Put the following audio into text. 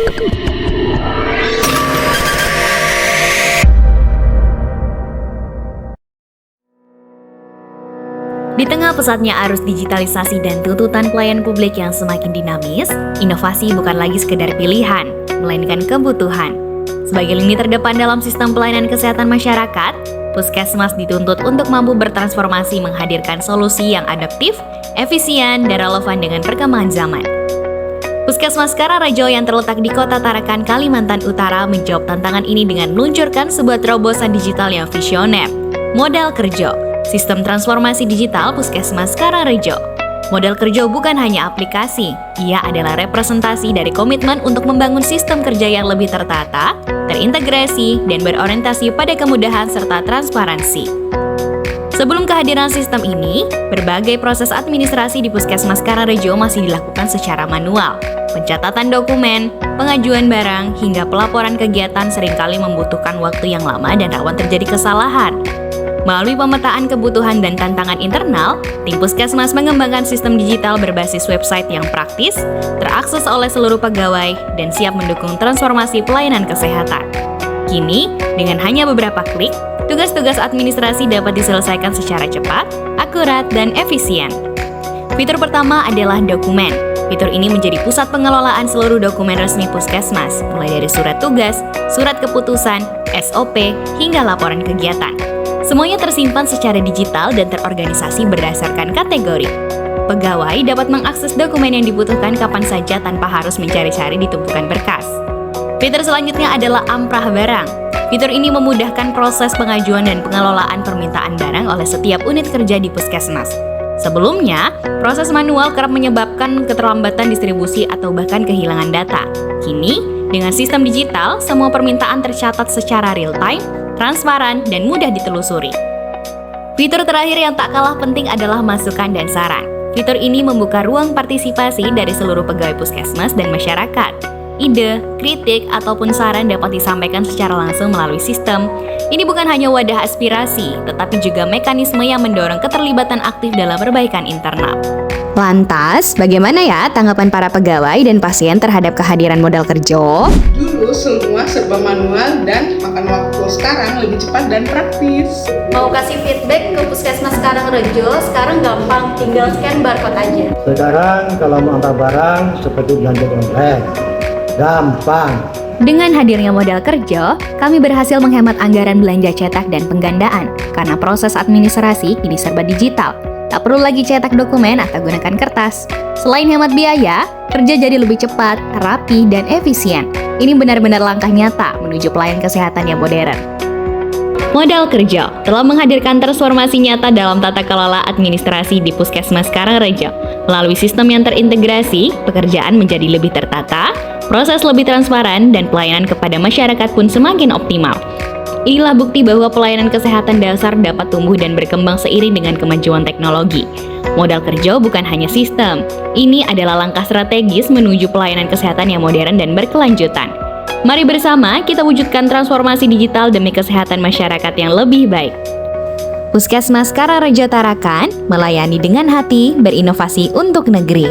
Di tengah pesatnya arus digitalisasi dan tuntutan pelayan publik yang semakin dinamis, inovasi bukan lagi sekedar pilihan, melainkan kebutuhan. Sebagai lini terdepan dalam sistem pelayanan kesehatan masyarakat, Puskesmas dituntut untuk mampu bertransformasi menghadirkan solusi yang adaptif, efisien, dan relevan dengan perkembangan zaman. Puskesmas Karangrejo yang terletak di Kota Tarakan, Kalimantan Utara menjawab tantangan ini dengan meluncurkan sebuah terobosan digital yang visioner, Modal Kerjo, sistem transformasi digital Puskesmas Karangrejo. Modal Kerjo bukan hanya aplikasi, ia adalah representasi dari komitmen untuk membangun sistem kerja yang lebih tertata, terintegrasi, dan berorientasi pada kemudahan serta transparansi. Sebelum kehadiran sistem ini, berbagai proses administrasi di Puskesmas Karangrejo masih dilakukan secara manual. Pencatatan dokumen, pengajuan barang, hingga pelaporan kegiatan seringkali membutuhkan waktu yang lama dan rawan terjadi kesalahan. Melalui pemetaan kebutuhan dan tantangan internal, tim Puskesmas mengembangkan sistem digital berbasis website yang praktis, terakses oleh seluruh pegawai, dan siap mendukung transformasi pelayanan kesehatan. Kini, dengan hanya beberapa klik, tugas-tugas administrasi dapat diselesaikan secara cepat, akurat, dan efisien. Fitur pertama adalah dokumen. Fitur ini menjadi pusat pengelolaan seluruh dokumen resmi Puskesmas, mulai dari surat tugas, surat keputusan, SOP, hingga laporan kegiatan. Semuanya tersimpan secara digital dan terorganisasi berdasarkan kategori. Pegawai dapat mengakses dokumen yang dibutuhkan kapan saja tanpa harus mencari-cari di tumpukan berkas. Fitur selanjutnya adalah amprah barang. Fitur ini memudahkan proses pengajuan dan pengelolaan permintaan barang oleh setiap unit kerja di Puskesmas. Sebelumnya, proses manual kerap menyebabkan keterlambatan distribusi atau bahkan kehilangan data. Kini, dengan sistem digital, semua permintaan tercatat secara real-time, transparan, dan mudah ditelusuri. Fitur terakhir yang tak kalah penting adalah masukan dan saran. Fitur ini membuka ruang partisipasi dari seluruh pegawai Puskesmas dan masyarakat. Ide, kritik, ataupun saran dapat disampaikan secara langsung melalui sistem. Ini bukan hanya wadah aspirasi, tetapi juga mekanisme yang mendorong keterlibatan aktif dalam perbaikan internal. Lantas, bagaimana ya tanggapan para pegawai dan pasien terhadap kehadiran Modal Kerjo? Dulu semua serba manual dan makan waktu, sekarang lebih cepat dan praktis. Mau kasih feedback ke Puskesmas Karangrejo, sekarang gampang, tinggal scan barcode aja. Sekarang kalau mau antar barang seperti belanja online, gampang. Dengan hadirnya Modal Kerjo, kami berhasil menghemat anggaran belanja cetak dan penggandaan, karena proses administrasi kini serba digital. Tak perlu lagi cetak dokumen atau gunakan kertas. Selain hemat biaya, kerja jadi lebih cepat, rapi, dan efisien. Ini benar-benar langkah nyata menuju pelayanan kesehatan yang modern. Modal Kerjo telah menghadirkan transformasi nyata dalam tata kelola administrasi di Puskesmas Karangrejo. Melalui sistem yang terintegrasi, pekerjaan menjadi lebih tertata, proses lebih transparan, dan pelayanan kepada masyarakat pun semakin optimal. Inilah bukti bahwa pelayanan kesehatan dasar dapat tumbuh dan berkembang seiring dengan kemajuan teknologi. Modal Kerjo bukan hanya sistem, ini adalah langkah strategis menuju pelayanan kesehatan yang modern dan berkelanjutan. Mari bersama kita wujudkan transformasi digital demi kesehatan masyarakat yang lebih baik. Puskesmas Karangrejo Tarakan melayani dengan hati, berinovasi untuk negeri.